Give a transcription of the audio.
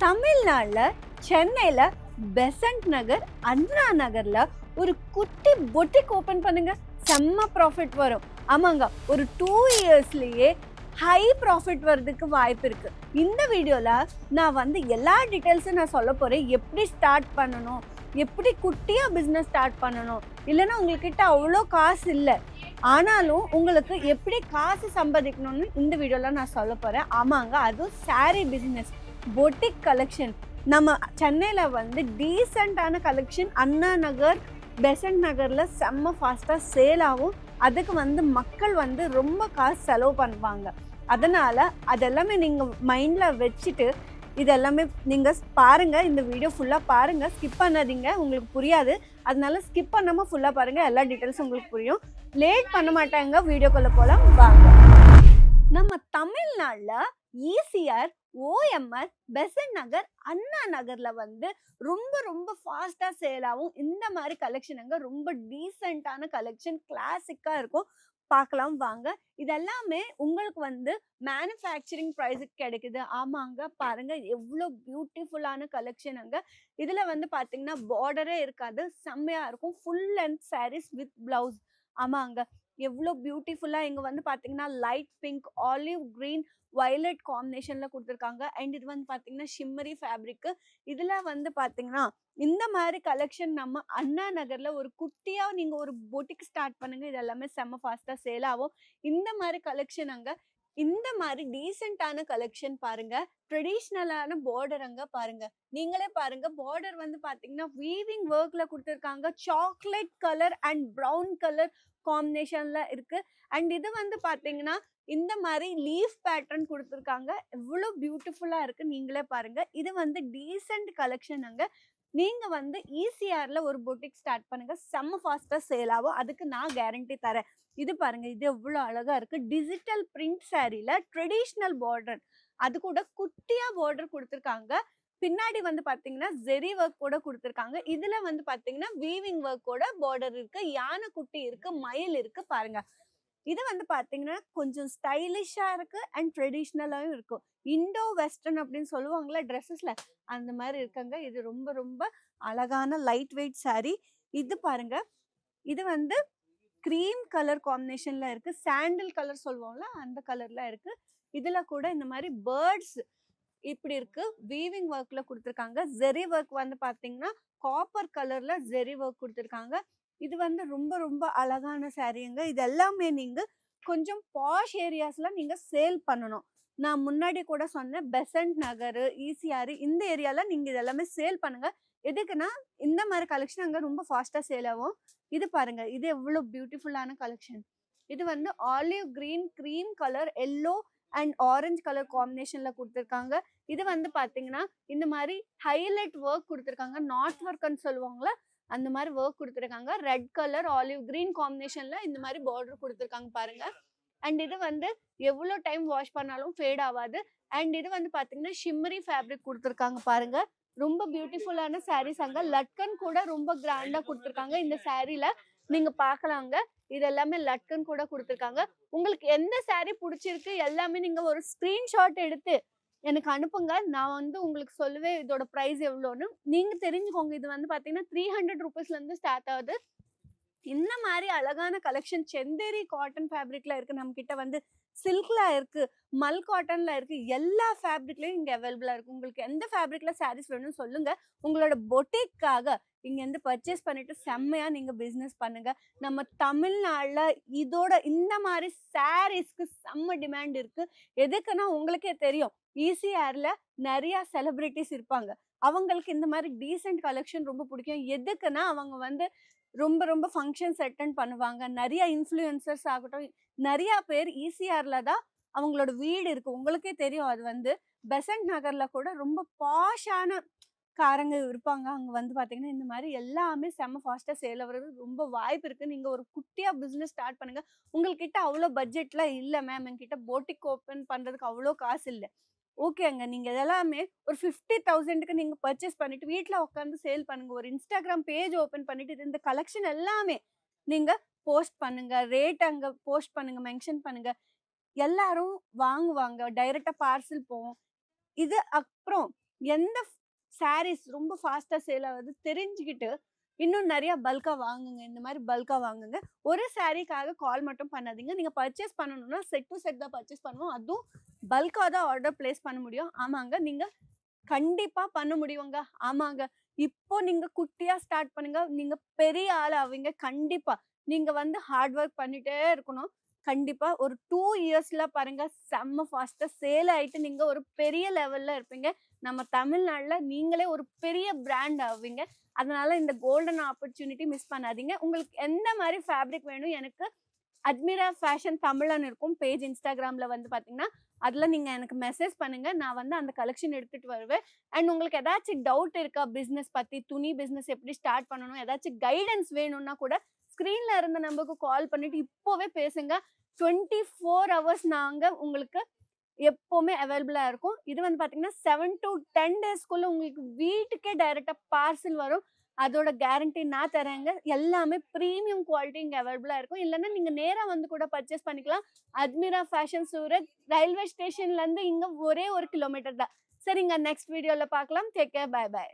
தமிழ்நாடுல சென்னையில பெசன்ட் நகர், அண்ணா நகர்ல ஒரு குட்டி பொட்டிக் ஓபன் பண்ணுங்க. செம்ம ப்ராஃபிட் வரும். ஆமாங்க, ஒரு 2 இயர்ஸ்லயே ஹை ப்ராஃபிட் வரதுக்கு வாய்ப்பு இருக்கு. இந்த வீடியோல நான் எல்லா டீடைல்ஸும் நான் சொல்ல போறேன். எப்படி ஸ்டார்ட் பண்ணணும், எப்படி குட்டியா பிசினஸ் ஸ்டார்ட் பண்ணணும், இல்லைன்னா உங்ககிட்ட அவ்வளோ காசு இல்லை ஆனாலும் உங்களுக்கு எப்படி காசு சம்பாதிக்கணும்னு இந்த வீடியோல நான் சொல்ல போறேன். ஆமாங்க, அதுவும் சாரீ பிசினஸ், பொட்டிக் கலெக்ஷன். நம்ம சென்னையில் டீசெண்டான கலெக்ஷன் அண்ணா நகர், பெசன்ட் நகரில் செம்ம ஃபாஸ்ட்டாக சேல் ஆகும். அதுக்கு மக்கள் ரொம்ப காசு செலவு பண்ணுவாங்க. அதனால் அதெல்லாமே நீங்கள் மைண்டில் வச்சுட்டு இதெல்லாமே நீங்கள் பாருங்கள். இந்த வீடியோ ஃபுல்லாக பாருங்கள், ஸ்கிப் பண்ணாதீங்க, உங்களுக்கு புரியாது. அதனால ஸ்கிப் பண்ணாமல் ஃபுல்லாக பாருங்கள், எல்லா டீட்டெயில்ஸும் உங்களுக்கு புரியும். லேட் பண்ண மாட்டாங்க, வீடியோக்குள்ளே போகலாம் வாங்க. நம்ம தமிழ்நாட்டில் ஈசிஆர், ஓஎம்ஆர், பெசன்ட் நகர், அண்ணா நகர்ல ரொம்ப ரொம்ப ஃபாஸ்டா சேல் ஆகும். இந்த மாதிரி கலெக்ஷன் ரொம்ப டீசென்டான கலெக்ஷன், கிளாசிக்கா இருக்கும். பார்க்கலாம் வாங்க. இதெல்லாமே உங்களுக்கு மேனுஃபேக்சரிங் ப்ரைஸுக்கு கிடைக்குது. ஆமாங்க, பாருங்க எவ்வளோ பியூட்டிஃபுல்லான கலெக்ஷன். அங்க இதுல பாத்தீங்கன்னா பார்டரே இருக்காது, செம்மையா இருக்கும். Full length saris with blouse. ஆமாங்க, எவ்வளோ பியூட்டிஃபுல்லா இங்க பாத்தீங்கன்னா light pink, olive green, violet காம்பினேஷன்ல கொடுத்துருக்காங்க. அண்ட் இது பாத்தீங்கன்னா ஷிம்மரி ஃபேப்ரிக். இதுல பாத்தீங்கன்னா இந்த மாதிரி கலெக்ஷன் நம்ம அண்ணா நகர்ல ஒரு குட்டியா நீங்க ஒரு பொட்டிக் ஸ்டார்ட் பண்ணுங்க. இது எல்லாமே செம்ம ஃபாஸ்டா சேல் ஆகும். இந்த மாதிரி கலெக்ஷன் அங்க இந்த மாதிரி டீசென்டான கலெக்ஷன் பாருங்க. ட்ரெடிஷ்னலான பார்டர் அங்க பாருங்க, நீங்களே பாருங்க. பார்டர் பாத்தீங்கன்னா வீவிங் ஒர்க்ல கொடுத்துருக்காங்க. Chocolate colour and brown colour காம்பினேஷன்ல இருக்கு. அண்ட் இது பாத்தீங்கன்னா இந்த மாதிரி லீஃப் பேட்டர்ன் கொடுத்துருக்காங்க. எவ்வளோ பியூட்டிஃபுல்லா இருக்கு, நீங்களே பாருங்க. இது டீசென்ட் கலெக்ஷன். அங்க நீங்க ஈசிஆர்ல ஒரு பொட்டிக் ஸ்டார்ட் பண்ணுங்க, செம்ம ஃபாஸ்டா சேல் ஆகும். அதுக்கு நான் கேரண்டி தரேன். இது பாருங்க, இது எவ்வளோ அழகா இருக்கு. டிஜிட்டல் பிரிண்ட் சாரீல ட்ரெடிஷ்னல் பார்டர், அது கூட குட்டியா பார்டர் கொடுத்துருக்காங்க. பின்னாடி பாத்தீங்கன்னா ஜெரி ஒர்க் கூட கொடுத்துருக்காங்க. இதுல பாத்தீங்கன்னா வீவிங் ஒர்க் கூட பார்டர் இருக்கு, யானை குட்டி இருக்கு, மயில் இருக்கு. பாருங்க, இது பாத்தீங்கன்னா கொஞ்சம் ஸ்டைலிஷா இருக்கு அண்ட் ட்ரெடிஷ்னலாவும் இருக்கும். இண்டோ வெஸ்டர்ன் அப்படின்னு சொல்லுவாங்களா ட்ரெஸ்ஸஸ்ல, அந்த மாதிரி இருக்காங்க. இது ரொம்ப ரொம்ப அழகான லைட் வெயிட் சாரி. இது பாருங்க, இது கிரீம் கலர் காம்பினேஷன்ல இருக்கு. சாண்டில் கலர் சொல்லுவோம்ல, அந்த கலர்ல இருக்கு. இதுல கூட இந்த மாதிரி பேர்ட்ஸ் இப்படி இருக்கு. வீவிங் ஒர்க்ல கொடுத்துருக்காங்க. ஜெரி ஒர்க் பாத்தீங்கன்னா காப்பர் கலர்ல ஜெரி ஒர்க் கொடுத்துருக்காங்க. இது ரொம்ப ரொம்ப அழகான சாரீங்க. இது எல்லாமே நீங்க கொஞ்சம் பாஷ் ஏரியாஸ்ல நீங்க சேல் பண்ணணும். நான் முன்னாடி கூட சொன்னேன், பெசன்ட் நகர், ஈசிஆர் இந்த ஏரியால நீங்க இதெல்லாமே சேல் பண்ணுங்க. எதுக்குன்னா இந்த மாதிரி கலெக்ஷன் அங்க ரொம்ப ஃபாஸ்டா சேல் ஆகும். இது பாருங்க, இது எவ்வளவு பியூட்டிஃபுல்லான கலெக்ஷன். இது olive green, cream colour, yellow and orange colour காம்பினேஷன்ல கொடுத்துருக்காங்க. இது பாத்தீங்கன்னா இந்த மாதிரி ஹைலைட் ஒர்க் கொடுத்துருக்காங்க. நாட் ஒர்க்னு சொல்லுவாங்களா, அந்த மாதிரி ஒர்க் கொடுத்துருக்காங்க. ரெட் கலர், ஆலிவ் கிரீன் காம்பினேஷன்ல இந்த மாதிரி பார்டர் கொடுத்துருக்காங்க பாருங்க. அண்ட் இது எவ்வளோ டைம் வாஷ் பண்ணாலும் ஃபேட் ஆகாது. அண்ட் இது பாத்தீங்கன்னா ஷிம்மரி ஃபேப்ரிக் கொடுத்துருக்காங்க பாருங்க. ரொம்ப பியூட்டிஃபுல்லான சாரீஸ். அங்க லட்கன் கூட ரொம்ப கிராண்டா கொடுத்துருக்காங்க. இந்த சாரீல நீங்க பாக்கலாங்க, இது எல்லாமே லட்கன் கூட கொடுத்துருக்காங்க. உங்களுக்கு எந்த சாரீ பிடிச்சிருக்கு எல்லாமே நீங்க ஒரு ஸ்கிரீன்ஷாட் எடுத்து எனக்கு அனுப்புங்க. நான் உங்களுக்கு சொல்லுவேன் இதோட ப்ரைஸ் எவ்வளோன்னு. நீங்க தெரிஞ்சுக்கோங்க. இது பாத்தீங்கன்னா 300 ருபீஸ்ல இருந்து ஸ்டார்ட் ஆகுது. இந்த மாதிரி அழகான கலெக்ஷன் செந்தேரி காட்டன் ஃபேப்ரிக்ல இருக்கு. நம்ம கிட்ட சில்க்ல இருக்கு, மல் காட்டன்ல இருக்கு. எல்லா ஃபேப்ரிக்லயும் இங்க அவைலபிளா இருக்கு. உங்களுக்கு எந்த ஃபேப்ரிக்ல சாரீஸ் வேணும்னு சொல்லுங்க. உங்களோட பொட்டிக்காக இங்க பர்ச்சேஸ் பண்ணிட்டு செம்மையா நீங்க பிசினஸ் பண்ணுங்க. நம்ம தமிழ்நாடுல இதோட இந்த மாதிரி சாரீஸ்க்கு செம்ம டிமாண்ட் இருக்கு. எதுக்குன்னா உங்களுக்கே தெரியும், ஈசிஆர்ல நிறைய செலிபிரிட்டிஸ் இருப்பாங்க. அவங்களுக்கு இந்த மாதிரி டீசென்ட் கலெக்ஷன் ரொம்ப பிடிக்கும். எதுக்குன்னா அவங்க ரொம்ப ரொம்ப ஃபங்க்ஷன்ஸ் அட்டென்ட் பண்ணுவாங்க. நிறைய இன்ஃப்ளூயன்சர்ஸ் ஆகட்டும், நிறைய பேர் ஈசிஆர்ல தான் அவங்களோட வீடு இருக்கு. உங்களுக்கே தெரியும், அது பெசன்ட் நகர்ல கூட ரொம்ப பாஷான காரங்க இருப்பாங்க. அங்க பாத்தீங்கன்னா இந்த மாதிரி எல்லாமே செம்ம ஃபாஸ்டா சேல் ஆகுறது ரொம்ப வாய்ப்பு இருக்கு. நீங்க ஒரு குட்டியா பிசினஸ் ஸ்டார்ட் பண்ணுங்க. உங்ககிட்ட அவ்வளோ பட்ஜெட்ல இல்ல மேம், என்கிட்ட போட்டிக் ஓப்பன் பண்றதுக்கு அவ்வளோ காசு இல்லை. ஓகேங்க, நீங்க இதெல்லாமே ஒரு 50,000க்கு நீங்க பர்ச்சேஸ் பண்ணிட்டு வீட்டுல உட்காந்து சேல் பண்ணுங்க. ஒரு இன்ஸ்டாகிராம் பேஜ் ஓபன் பண்ணிட்டு இந்த கலெக்ஷன் எல்லாமே நீங்க போஸ்ட் பண்ணுங்க. ரேட் அங்க போஸ்ட் பண்ணுங்க, மென்ஷன் பண்ணுங்க. எல்லாரும் வாங்குவாங்க. டைரக்டா பார்சல் போவோம். இது அப்புறம் எந்த சாரீஸ் ரொம்ப ஃபாஸ்டா சேல் ஆகுது தெரிஞ்சுக்கிட்டு இன்னும் நிறைய பல்கா வாங்குங்க. இந்த மாதிரி பல்கா வாங்குங்க. ஒரு சாரீக்காக கால் மட்டும் பண்ணாதீங்க. நீங்க பர்ச்சேஸ் பண்ணணும்னா செட் டு செட் தான் பர்ச்சேஸ் பண்ணுவோம். அதுவும் பல்கா தான் ஆர்டர் பிளேஸ் பண்ண முடியும். ஆமாங்க, நீங்க கண்டிப்பா பண்ண முடியுங்க. ஆமாங்க. இப்போ நீங்க குட்டியா ஸ்டார்ட் பண்ணுங்க. நீங்க பெரிய ஆள் ஆவீங்க கண்டிப்பா. நீங்க வந்து ஹார்ட் ஒர்க் பண்ணிட்டே இருக்கணும். கண்டிப்பா ஒரு 2 இயர்ஸ்ல பாருங்க செம்ம ஃபாஸ்ட்டா சேல் ஆயிட்டு நீங்க ஒரு பெரிய லெவல்ல இருப்பீங்க. நம்ம தமிழ்நாடுல நீங்களே ஒரு பெரிய பிராண்ட் ஆவீங்க. அதனால இந்த கோல்டன் ஆப்பர்ச்சுனிட்டி மிஸ் பண்ணாதீங்க. உங்களுக்கு எந்த மாரி ஃபேப்ரிக் வேணும் எனக்கு அட்மிரா ஃபேஷன் தமிழ்ன்னு இருக்கும் பேஜ் இன்ஸ்டாகிராம்ல வந்து பார்த்தீங்கன்னா, அதில நீங்க எனக்கு மெசேஜ் பண்ணுங்க. நான் வந்து அந்த கலெக்ஷன் எடுத்துட்டு வருவேன். அண்ட் உங்களுக்கு ஏதாச்சும் டவுட் இருக்கா பிசினஸ் பத்தி, துணி பிசினஸ் எப்படி ஸ்டார்ட் பண்ணணும், ஏதாச்சும் கைடன்ஸ் வேணும்னா கூட ஸ்க்ரீன்ல இருந்த நம்பருக்கு கால் பண்ணிட்டு இப்போவே பேசுங்க. 24 ஹவர்ஸ் நாங்க உங்களுக்கு எப்பவுமே அவைலபிளா இருக்கும். இது வந்து பார்த்தீங்கன்னா 7 to 10 டேஸ்க்குள்ள உங்களுக்கு வீட்டுக்கே டைரக்ட்டா பார்சல் வரும். அதோட கேரண்டி நான் தரேங்க. எல்லாமே பிரீமியம் குவாலிட்டி இங்க அவைலபிளா இருக்கும். இல்லன்னா நீங்க நேரா வந்து கூட பர்ச்சேஸ் பண்ணிக்கலாம். அட்மிரா ஃபேஷன் சூரத் ரயில்வே ஸ்டேஷன்ல இருந்து இங்க ஒரே 1 கிலோமீட்டர் தான். சரிங்க, நெக்ஸ்ட் வீடியோல பார்க்கலாம். Take care. Bye by.